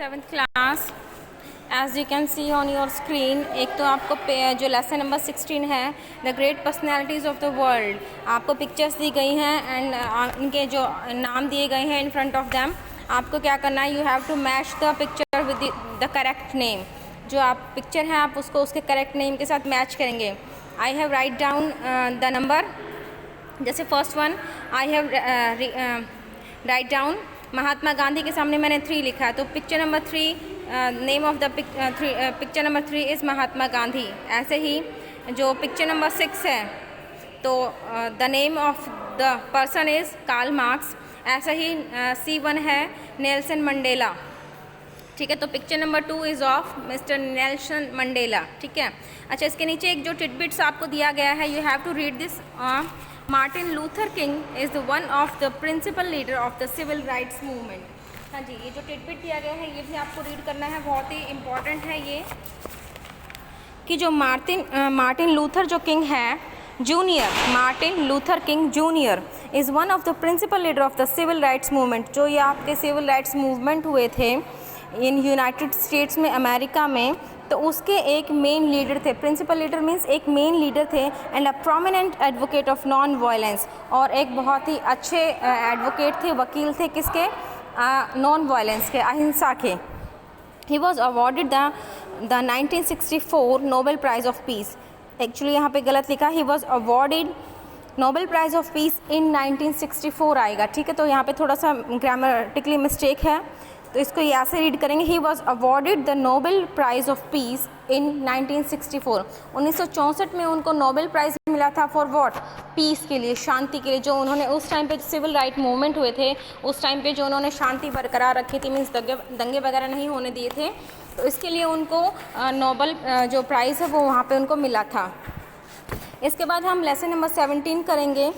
7th class. As you can see on your screen, एक तो आपको जो लेसन नंबर 16 है the great personalities of the world, आपको पिक्चर्स दी गई हैं एंड इनके जो नाम दिए गए हैं इन फ्रंट ऑफ दैम। आपको क्या करना है, you have to match the picture with the correct name. जो आप पिक्चर है आप उसको उसके करेक्ट नेम के साथ मैच करेंगे। I have write down the number, जैसे first one I have write down Mahatma Gandhi के सामने मैंने 3 लिखा है, तो picture number 3, name of the picture number 3 is Mahatma Gandhi. ऐसे ही जो पिक्चर नंबर 6 है तो the name of the person is Karl Marx. ऐसा ही C1 है नेल्सन मंडेला। ठीक है, तो picture number 2 is of mister Nelson Mandela. ठीक है, अच्छा इसके नीचे एक जो टिडबिट्स आपको दिया गया है, you have to read this. Martin Luther King is the one of the principal leader of the civil rights movement. हाँ जी, ये जो टिडबिट दिया गया है ये भी आपको रीड करना है, बहुत ही इम्पॉर्टेंट है ये, कि जो मार्टिन लूथर जो किंग है junior, Martin Luther King junior is one of the principal leader of the civil rights movement. जो ये आपके सिविल राइट्स मूवमेंट हुए थे इन यूनाइटेड स्टेट्स में, अमेरिका में, तो उसके एक मेन लीडर थे। प्रिंसिपल लीडर मीन्स एक मेन लीडर थे and a prominent advocate of non violence, और एक बहुत ही अच्छे एडवोकेट थे, वकील थे किसके, नॉन वायलेंस के, अहिंसा के। He was awarded the 1964 Nobel prize of peace. Actually यहाँ पे गलत लिखा, he was awarded Nobel prize of peace in 1964 आएगा। ठीक है, तो यहाँ पे थोड़ा सा ग्रामेटिकली मिस्टेक है, तो इसको ये ऐसे रीड करेंगे, he was awarded the Nobel prize of peace in 1964। 1964 में उनको नोबेल प्राइज़ मिला था फॉर व्हाट, पीस के लिए, शांति के लिए। जो उन्होंने उस टाइम पे सिविल राइट मूवमेंट हुए थे, उस टाइम पे जो उन्होंने शांति बरकरार रखी थी, मीन्स दंगे वगैरह नहीं होने दिए थे, तो इसके लिए उनको नोबेल जो प्राइज़ है वो वहाँ पर उनको मिला था। इसके बाद हम लेसन नंबर 17 करेंगे,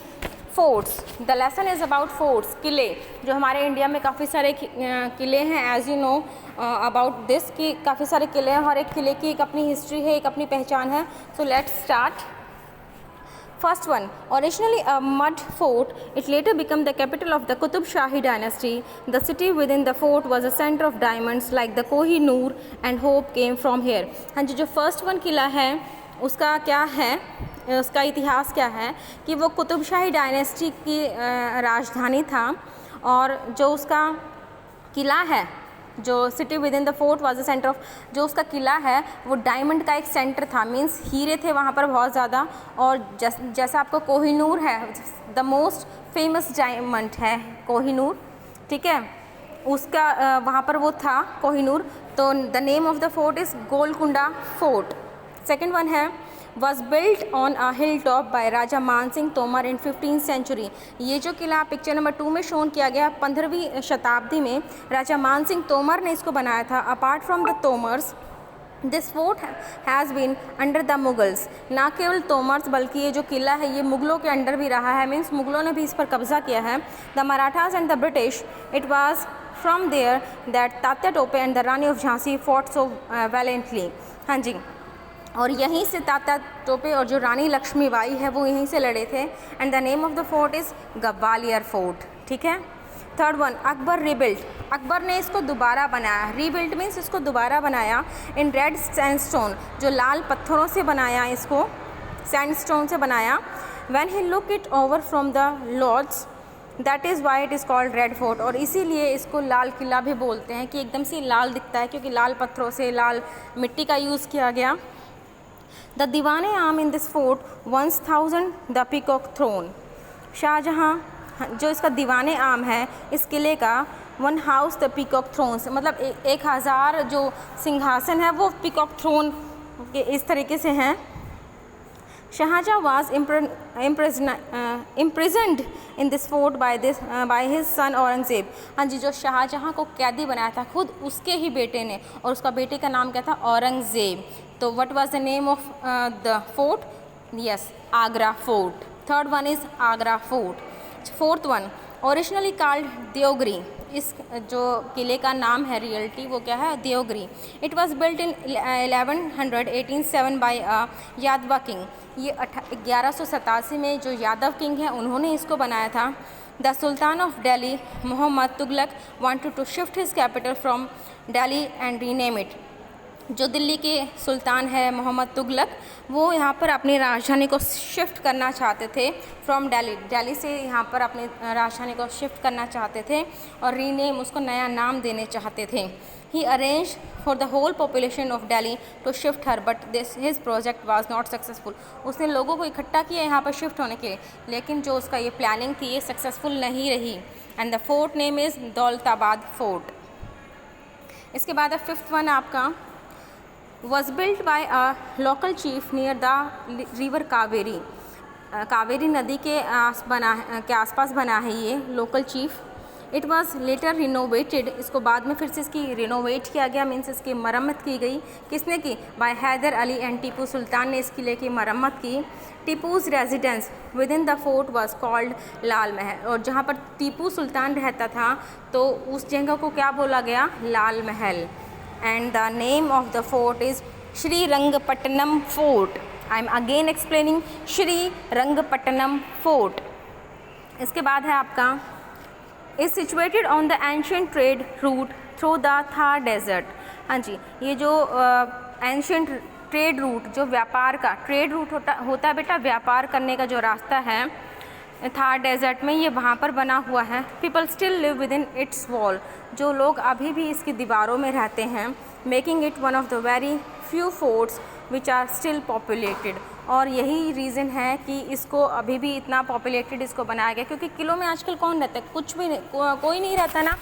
forts. The lesson is about forts, किले। जो हमारे इंडिया में काफ़ी सारे किले हैं, as you know about this, कि काफ़ी सारे किले हैं, हर एक किले की एक अपनी हिस्ट्री है, एक अपनी पहचान है। So let's start. First one, originally a mud fort, it later become the capital of the Qutub shahi dynasty. The city with in the fort was a centre of diamonds like the Kohinoor and hope came from here. हाँ जी, जो first one किला है उसका क्या है, उसका इतिहास क्या है, कि वो कुतुब शाही डायनेस्टी की राजधानी था, और जो उसका किला है, जो city with in the fort was the centre of, जो उसका किला है वो डायमंड का एक सेंटर था, मींस हीरे थे वहाँ पर बहुत ज़्यादा। और जैसा आपको कोहिनूर है, द मोस्ट फेमस डायमंड है कोहिनूर, ठीक है, उसका वहाँ पर वो था कोहिनूर। तो the name of the fort is Golconda fort. Second one है, was built on a hilltop by राजा मान Singh Tomar in 15th century। ये जो किला पिक्चर नंबर 2 में शोन किया गया 15वीं शताब्दी में राजा मान सिंह तोमर ने इसको बनाया था। Apart from the Tomars, this fort has been under the Mughals. ना केवल तोमर्स बल्कि ये जो किला है ये मुगलों के अंडर भी रहा है, मीन्स मुगलों ने भी इस पर कब्जा किया है। The Marathas and the British, it was from there that Tatya Tope and the rani of Jhansi fought so valiantly. हाँ जी, और यहीं से तात्या टोपे और जो रानी लक्ष्मीबाई है वो यहीं से लड़े थे। And the name of the fort is Gwalior fort. ठीक है, third one, Akbar rebuilt. Akbar ने इसको दोबारा बनाया, रीबिल्ट मीन्स इसको दोबारा बनाया, इन रेड सैंडस्टोन, जो लाल पत्थरों से बनाया, इसको सैंडस्टोन से बनाया। When he look it over from the lords, that is why it is called Red Fort. और इसीलिए इसको लाल किला भी बोलते हैं, कि एकदम से लाल दिखता है क्योंकि लाल पत्थरों से, लाल मिट्टी का यूज़ किया गया। The Diwane Aam in this fort 1000 the peacock throne. Shahjahan जो इसका दीवाने आम है इस किले का, 1 हाउस द पीकॉक थ्रोन से, मतलब 1000 जो सिंहासन है वो पीकॉक थ्रोन के इस तरीके से हैं। Shahjahan was imprisoned in this fort by his son Aurangzeb. हाँ जी, जो शाहजहाँ को कैदी बनाया था खुद उसके ही बेटे ने, और उसका बेटे का नाम क्या था, औरंगज़ेब। तो what was the name of the fort, yes, Agra fort. Third one is Agra fort. Fourth one, originally called Devagiri. इस जो किले का नाम है रियलिटी वो क्या है, Devagiri. It was built in 1187 by Yadava king. ये 1187 में जो यादव किंग है उन्होंने इसको बनाया था। The sultan of Delhi Mohammed Tughlaq wanted to shift his capital from Delhi and rename it. जो दिल्ली के सुल्तान है मोहम्मद तुगलक, वो यहाँ पर अपनी राजधानी को शिफ्ट करना चाहते थे फ्रॉम दिल्ली, दिल्ली से यहाँ पर अपनी राजधानी को शिफ्ट करना चाहते थे और रीनेम, उसको नया नाम देने चाहते थे। He arrange for the whole population of Delhi to shift her but this his project was not successful. उसने लोगों को इकट्ठा किया यहाँ पर शिफ्ट होने के लिए, लेकिन जो उसका ये प्लानिंग थी ये सक्सेसफुल नहीं रही। And the fort name is Daulatabad fort. इसके बाद है फिफ्थ वन आपका, was built by a local chief near the river Kaveri. Kaveri नदी के आसपास बना है ये local chief. It was later renovated, इसको बाद में फिर से इसकी रिनोवेट किया गया, मीन्स इसकी मरम्मत की गई। किसने की? बाय हैदर अली एंड टीपू सुल्तान ने इस किले की मरम्मत की। Tipu's residence within the fort was called Lal Mahal, और जहाँ पर टीपू सुल्तान रहता था तो उस जगह को क्या बोला गया? Lal Mahal. And the name of the fort is Shri Rangapatnam Fort. I am again explaining Shri Rangapatnam Fort. इसके बाद है आपका is situated on the ancient trade route through the Thar Desert. हाँ जी, ये जो ancient trade route, जो व्यापार का ट्रेड रूट होता है बेटा, व्यापार करने का जो रास्ता है थार डेजर्ट में, ये वहाँ पर बना हुआ है। People still live with in its wall, जो लोग अभी भी इसकी दीवारों में रहते हैं। Making it one of the very few forts which are still populated. और यही रीज़न है कि इसको अभी भी इतना पॉपुलेटेड इसको बनाया गया, क्योंकि किलों में आजकल कौन रहता है? कुछ भी नहीं, कोई नहीं रहता ना।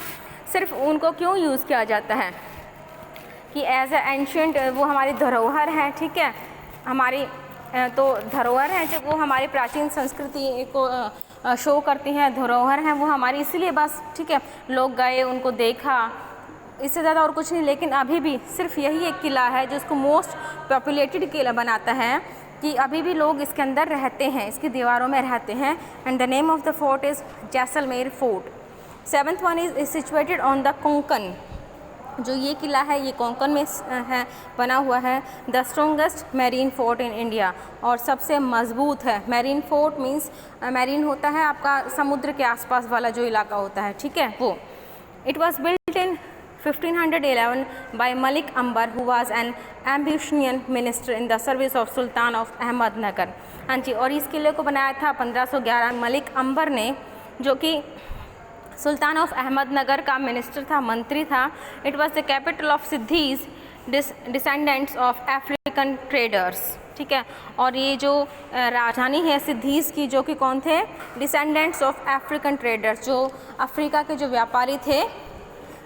सिर्फ उनको क्यों यूज़ किया जाता है कि एज ए एंशियंट, वो हमारी धरोहर है, ठीक है, हमारी तो धरोहर है जो वो हमारी प्राचीन संस्कृति को शो करती हैं, धरोहर हैं वो हमारी, इसीलिए बस, ठीक है, लोग गए, उनको देखा, इससे ज़्यादा और कुछ नहीं। लेकिन अभी भी सिर्फ यही एक किला है जो इसको मोस्ट पॉपुलेटेड किला बनाता है, कि अभी भी लोग इसके अंदर रहते हैं, इसकी दीवारों में रहते हैं। And the name of the fort is Jaisalmer fort. Seventh one is situated on the Konkan. जो ये किला है ये कोंकण में है, बना हुआ है। The strongest marine fort in India, और सबसे मजबूत है। मैरीन फोर्ट मीन्स, मैरीन होता है आपका समुद्र के आसपास वाला जो इलाका होता है, ठीक है, वो। It was built in 1511 by Malik Ambar, who was an ambitious minister in the service of sultan of Ahmednagar. हाँ जी, और इस किले को बनाया था 1511 मलिक अंबर ने, जो कि सुल्तान ऑफ अहमदनगर का मिनिस्टर था, मंत्री था। It was the capital of Siddis descendants of African traders, ठीक है। और ये जो राजधानी है सिद्धीज की, जो कि कौन थे? डिसेंडेंट्स ऑफ अफ्रीकन ट्रेडर्स, जो अफ्रीका के जो व्यापारी थे,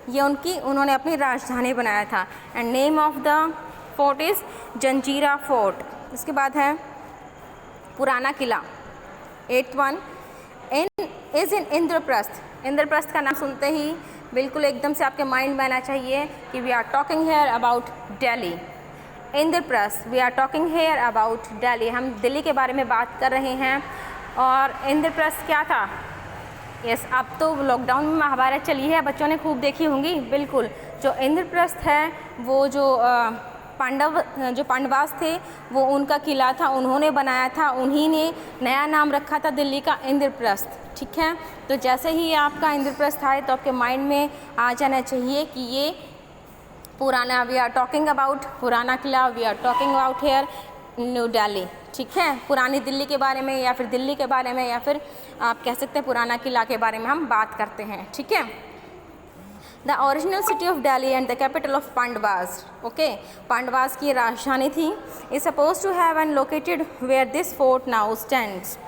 ये उन्होंने अपनी राजधानी बनाया था। And name of the fort is Janjira fort. इसके बाद है पुराना किला। 8th one is in Indraprastha. Indraprastha का नाम सुनते ही बिल्कुल एकदम से आपके माइंड में आना चाहिए कि we are talking here about Delhi. Indraprastha, we are talking here about Delhi, हम दिल्ली के बारे में बात कर रहे हैं। और इंद्रप्रस्थ क्या था? यस, अब तो लॉकडाउन में महाभारत चली है, बच्चों ने खूब देखी होंगी। बिल्कुल, जो इंद्रप्रस्थ है वो जो पांडवास थे, वो उनका किला था, उन्होंने बनाया था, उन्हीं ने नया नाम रखा था दिल्ली का इंद्रप्रस्थ, ठीक है। तो जैसे ही आपका इंद्रप्रस्थ आए तो आपके माइंड में आ जाना चाहिए कि ये पुराना, we are talking about Purana Qila, we are talking about here New Delhi, ठीक है। पुरानी दिल्ली के बारे में, या फिर दिल्ली के बारे में, या फिर आप कह सकते हैं पुराना किला के बारे में हम बात करते हैं, ठीक है। The original city of Delhi and the capital of Pandavas, okay, Pandavas की राजधानी थी। Is suppose to have and located where this fort now stands.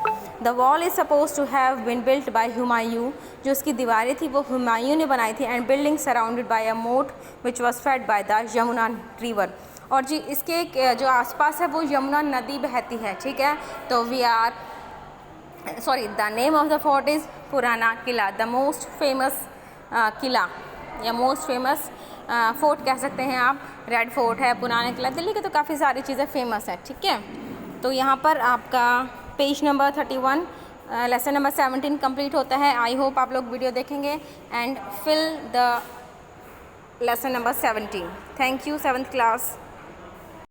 The wall is suppose to have been built by Humayun, जो उसकी दीवारें थी वो हुमायूं ने बनाई थी। And building surrounded by a moat which was fed by the Yamuna river. और जी इसके जो आसपास है वो यमुना नदी बहती है, ठीक है। तो the name of the fort is पुराना किला। द मोस्ट फेमस किला या मोस्ट फेमस फोर्ट कह सकते हैं आप, रेड फोर्ट है, पुराना किला। दिल्ली के तो काफ़ी सारी चीज़ें फेमस है, ठीक है। तो यहाँ पर आपका page number 31 lesson number 17 complete होता है। आई होप आप लोग वीडियो देखेंगे and fill the lesson number 17। Thank you 7th class.